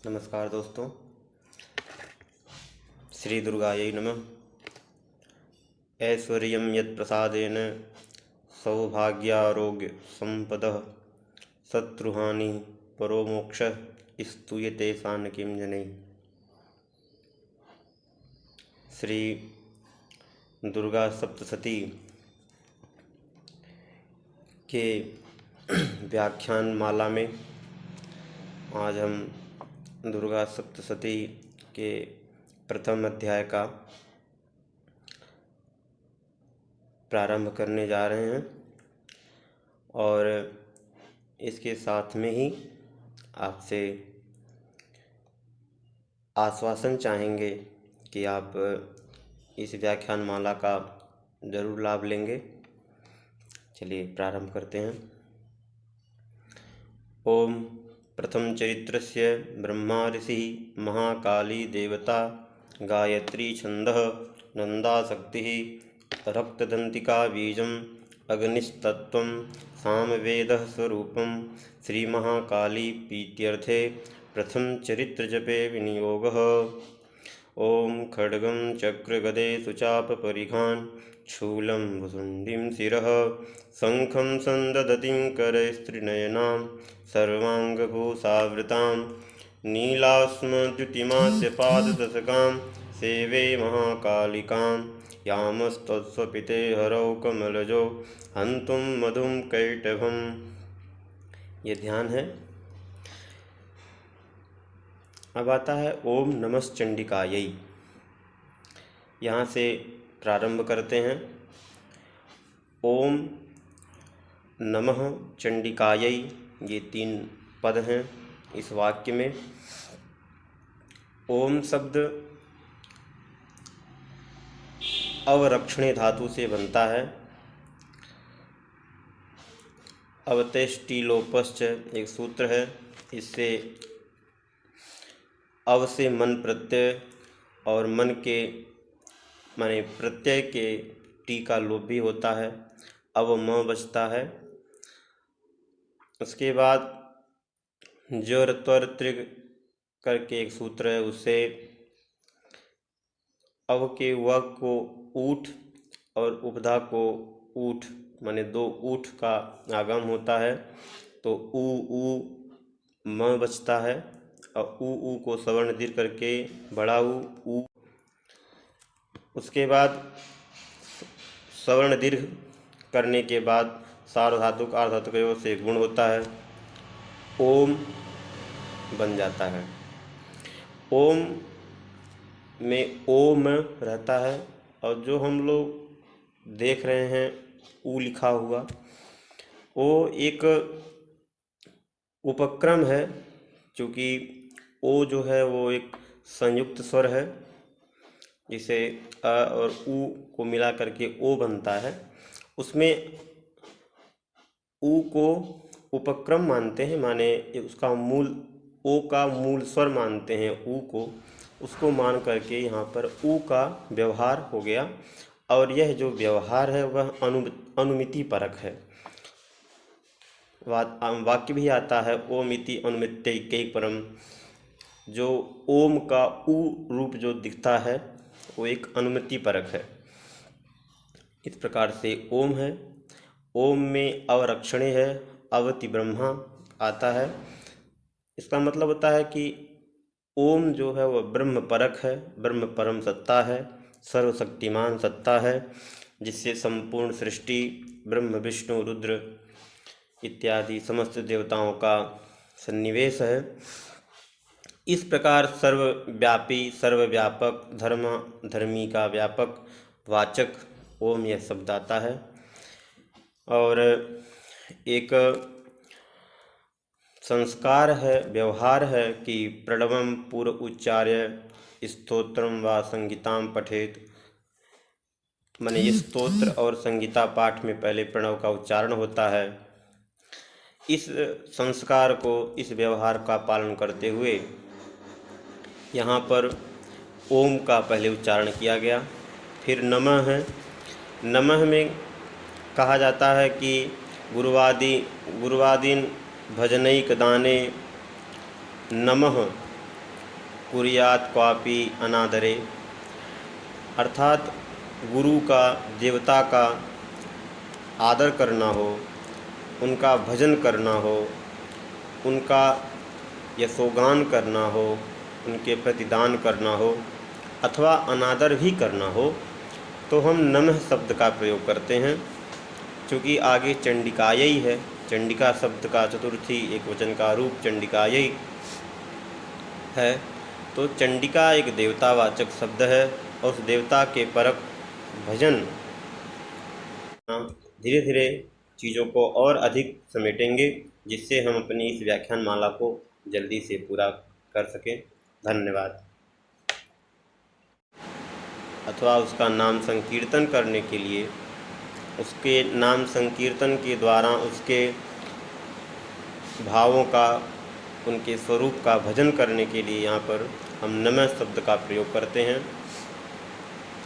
नमस्कार दोस्तों, श्री दुर्गायै नमः। ऐश्वर्यं यत्प्रसादेन सौभाग्यारोग्य संपदः शत्रुहानि परो मोक्षः स्तूयते सान्निकीं जनैः। श्री दुर्गा सप्तशती के व्याख्यान माला में आज हम दुर्गा सप्तशती के प्रथम अध्याय का प्रारंभ करने जा रहे हैं और इसके साथ में ही आपसे आश्वासन चाहेंगे कि आप इस व्याख्यान माला का जरूर लाभ लेंगे। चलिए प्रारंभ करते हैं। ओम प्रथम चरित्रस्य ब्रह्मा ऋषिः महाकाली देवता गायत्री छंदः नंदाशक्तिः रक्तदंतिका बीजम् अग्निस्तत्त्वं सामवेदः स्वरूपं श्रीमहाकाली प्रीत्यर्थे प्रथम चरित्रजपे विनियोगः। ओम खड्गं चक्रगदे सुचापपरिघान् शूलं भुसुण्डिं शिरः शङ्खं सन्ददतिं करस्त्रिनयनां सर्वाङ्गभूषावृतां नीलास्मद्युतिमास्य पाददशकां सेवे महाकालिकां यामस्तत्स्वपिते हरौ कमलजो हन्तुं मधुं कैटभम्। ये ध्यान है। अब आता है ओम नमः चंडिकायै। यहाँ से प्रारंभ करते हैं। ओम नमः चंडिकायै, ये 3 पद हैं इस वाक्य में। ओम शब्द अवरक्षणे धातु से बनता है। अवतेष्टिलोपश्च एक सूत्र है। इससे अव से मन प्रत्यय और मन के माने प्रत्यय के टी का लोप भी होता है। अव म बचता है। उसके बाद ज्वर त्वर त्रिग करके एक सूत्र है। उससे अव के व को ऊठ और उपधा को ऊठ माने 2 ऊठ का आगम होता है, तो ऊ म बचता है और ऊ को सवर्ण दीर्घ करके बड़ा ऊ। उसके बाद सवर्ण दीर्घ करने के बाद सार्वधातुक आर्धातुक योग से गुण होता है, ओम बन जाता है। ओम में ओम रहता है और जो हम लोग देख रहे हैं ऊ लिखा हुआ, वो एक उपक्रम है। चूँकि ओ जो है वो एक संयुक्त स्वर है, जिसे अ और ऊ को मिला करके ओ बनता है। उसमें ऊ को उपक्रम मानते हैं, माने उसका मूल ओ का मूल स्वर मानते हैं ऊ को। उसको मान करके यहाँ पर ऊ का व्यवहार हो गया और यह जो व्यवहार है वह अनुमिति परक है। वाक्य भी आता है ओमिति अनुमित्यैकै परम। जो ओम का ऊ रूप जो दिखता है वो एक अनुमिति परक है। इस प्रकार से ओम है। ओम में अवरक्षणे है, अवति ब्रह्मा आता है। इसका मतलब होता है कि ओम जो है वह ब्रह्म परक है, ब्रह्म परम सत्ता है, सर्वशक्तिमान सत्ता है, जिससे संपूर्ण सृष्टि ब्रह्म विष्णु रुद्र इत्यादि समस्त देवताओं का सन्निवेश है। इस प्रकार सर्वव्यापी सर्वव्यापक धर्म धर्मी का व्यापक वाचक ओम यह शब्द आता है। और एक संस्कार है, व्यवहार है कि प्रणवम पूर्व उच्चार्य स्तोत्रम व संगीताम पठेत। माने स्तोत्र और संगीता पाठ में पहले प्रणव का उच्चारण होता है। इस संस्कार को, इस व्यवहार का पालन करते हुए यहाँ पर ओम का पहले उच्चारण किया गया, फिर नमः है। नमः में कहा जाता है कि गुरुवादीन भजनैक दाने नमः कुर्यात् क्वापि अनादरे, अर्थात गुरु का, देवता का आदर करना हो, उनका भजन करना हो, उनका यशोगान करना हो, उनके प्रति दान करना हो अथवा अनादर भी करना हो, तो हम नमः शब्द का प्रयोग करते हैं। क्योंकि आगे चंडिकायै है, चंडिका शब्द का चतुर्थी एक वचन का रूप चंडिकायै है, तो चंडिका एक देवतावाचक शब्द है और उस देवता के परक भजन धीरे धीरे चीज़ों को और अधिक समेटेंगे, जिससे हम अपनी इस व्याख्यान माला को जल्दी से पूरा कर सकें। धन्यवाद। अथवा उसका नाम संकीर्तन करने के लिए, उसके नाम संकीर्तन के द्वारा उसके भावों का, उनके स्वरूप का भजन करने के लिए यहाँ पर हम नमः शब्द का प्रयोग करते हैं।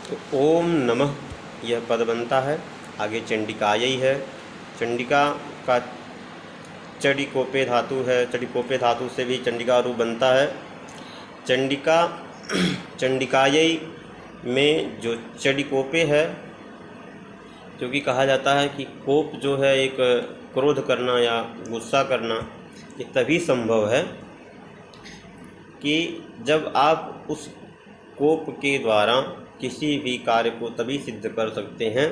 तो ओम नमः यह पद बनता है। आगे चंडिकायै है। चंडिका का चडिकोपे धातु है, चडिकोपे धातु से भी चंडिका रूप बनता है। चंडिका चंडिकायै में जो चडिकोपे है, क्योंकि कहा जाता है कि कोप जो है एक क्रोध करना या गुस्सा करना, ये तभी संभव है कि जब आप उस कोप के द्वारा किसी भी कार्य को तभी सिद्ध कर सकते हैं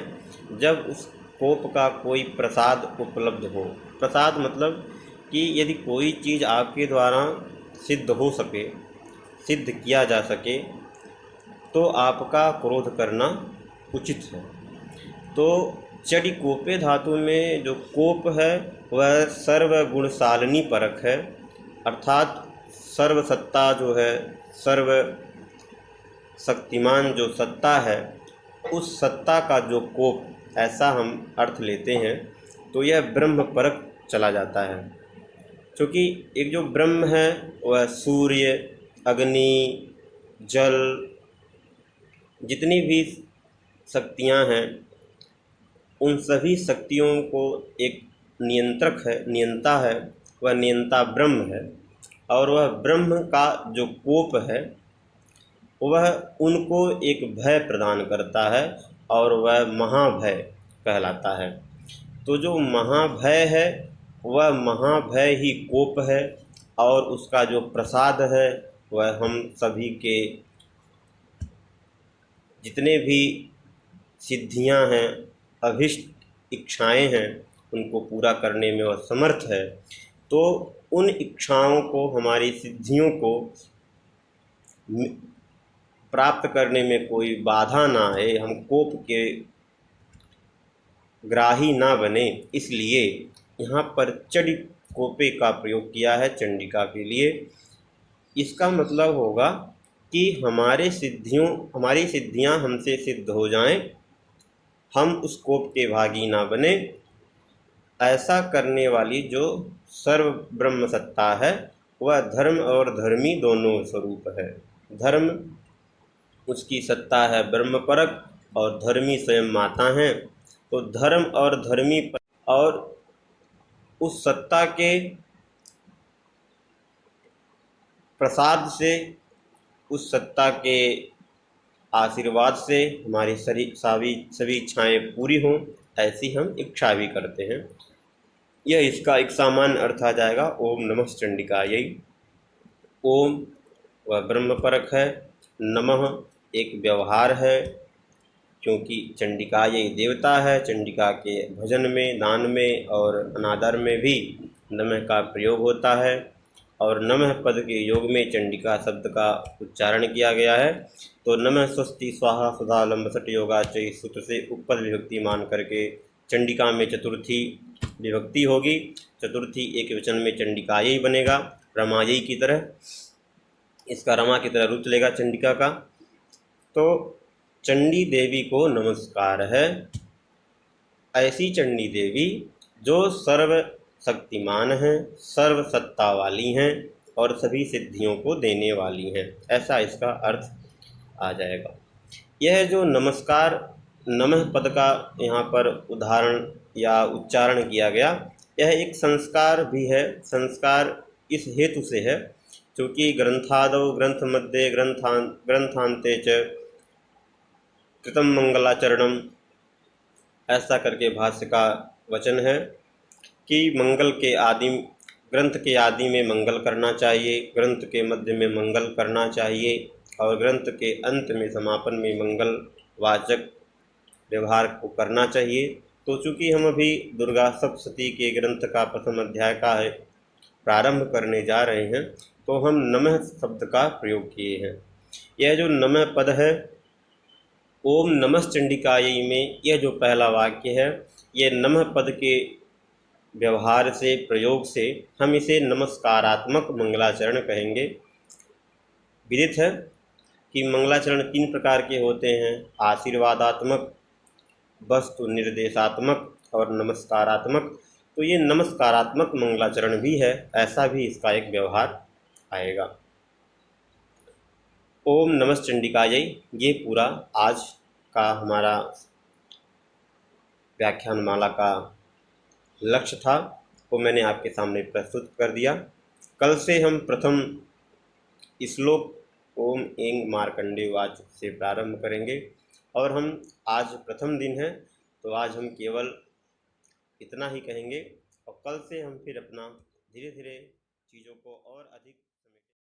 जब उस कोप का कोई प्रसाद उपलब्ध हो। प्रसाद मतलब कि यदि कोई चीज़ आपके द्वारा सिद्ध हो सके, सिद्ध किया जा सके, तो आपका क्रोध करना उचित है। तो चडिकोपे धातु में जो कोप है वह सर्वगुणशालिनी परक है, अर्थात सर्वसत्ता जो है, सर्व शक्तिमान जो सत्ता है, उस सत्ता का जो कोप, ऐसा हम अर्थ लेते हैं तो यह ब्रह्म परक चला जाता है। क्योंकि एक जो ब्रह्म है वह सूर्य, अग्नि, जल, जितनी भी शक्तियां हैं, उन सभी शक्तियों को एक नियंत्रक है, नियंता है, वह नियंता ब्रह्म है। और वह ब्रह्म का जो कोप है वह उनको एक भय प्रदान करता है और वह महाभय कहलाता है। तो जो महाभय है वह महाभय ही कोप है और उसका जो प्रसाद है वह हम सभी के जितने भी सिद्धियां हैं, अभिष्ट इच्छाएं हैं, उनको पूरा करने में वह समर्थ है। तो उन इच्छाओं को, हमारी सिद्धियों को प्राप्त करने में कोई बाधा ना आए, हम कोप के ग्राही ना बने, इसलिए यहाँ पर चडिकोपे का प्रयोग किया है चंडिका के लिए। इसका मतलब होगा कि हमारी सिद्धियां हमसे सिद्ध हो जाएं, हम उस कोप के भागी ना बने। ऐसा करने वाली जो सर्व ब्रह्म सत्ता है वह धर्म और धर्मी दोनों स्वरूप है। धर्म उसकी सत्ता है ब्रह्म परक और धर्मी स्वयं माता हैं। तो धर्म और धर्मी और उस सत्ता के प्रसाद से, उस सत्ता के आशीर्वाद से हमारी सभी इच्छाएं पूरी हों, ऐसी हम इच्छा भी करते हैं। यह इसका एक सामान्य अर्थ आ जाएगा ओम नमः चंडिकायै। ओम वह ब्रह्म परक है, नमः एक व्यवहार है, क्योंकि चंडिकायै देवता है। चंडिका के भजन में, दान में और अनादर में भी नमः का प्रयोग होता है और नमः पद के योग में चंडिका शब्द का उच्चारण किया गया है। तो नमः स्वस्ति स्वाहा सुधा लंब सट योगाच, इस सूत्र से उपपद विभक्ति मान करके चंडिका में चतुर्थी विभक्ति होगी। चतुर्थी एक वचन में चंडिकायै बनेगा, रमायै की तरह। इसका रमा की तरह रूप चलेगा चंडिका का। तो चंडी देवी को नमस्कार है। ऐसी चंडी देवी जो सर्व शक्तिमान हैं, सर्व सत्ता वाली हैं और सभी सिद्धियों को देने वाली हैं, ऐसा इसका अर्थ आ जाएगा। यह जो नमस्कार नमः पद का यहाँ पर उदाहरण या उच्चारण किया गया, यह एक संस्कार भी है। संस्कार इस हेतु से है क्योंकि ग्रंथादौ ग्रंथ मध्ये ग्रंथांते च कृतम मंगलाचरणम, ऐसा करके भाष्य का वचन है कि मंगल के आदि ग्रंथ के आदि में मंगल करना चाहिए, ग्रंथ के मध्य में मंगल करना चाहिए और ग्रंथ के अंत में समापन में मंगल वाचक व्यवहार को करना चाहिए। तो चूँकि हम अभी दुर्गा सप्तशती के ग्रंथ का प्रथम अध्याय का है प्रारंभ करने जा रहे हैं, तो हम नमः शब्द का प्रयोग किए हैं। यह जो नमः पद है, ओम नमः चंडिकायै में यह जो पहला वाक्य है, यह नमः पद के व्यवहार से प्रयोग से हम इसे नमस्कारात्मक मंगलाचरण कहेंगे। विदित है कि मंगलाचरण 3 प्रकार के होते हैं, आशीर्वादात्मक, वस्तु निर्देशात्मक और नमस्कारात्मक। तो ये नमस्कारात्मक मंगलाचरण भी है, ऐसा भी इसका एक व्यवहार आएगा। ओम नमः चंडिकायै, ये पूरा आज का हमारा व्याख्यानमाला का लक्ष्य था, वो मैंने आपके सामने प्रस्तुत कर दिया। कल से हम प्रथम श्लोक ओम ऐं मार्कंडेय उवाच से प्रारंभ करेंगे और हम आज प्रथम दिन है तो आज हम केवल इतना ही कहेंगे और कल से हम फिर अपना धीरे धीरे चीज़ों को और अधिक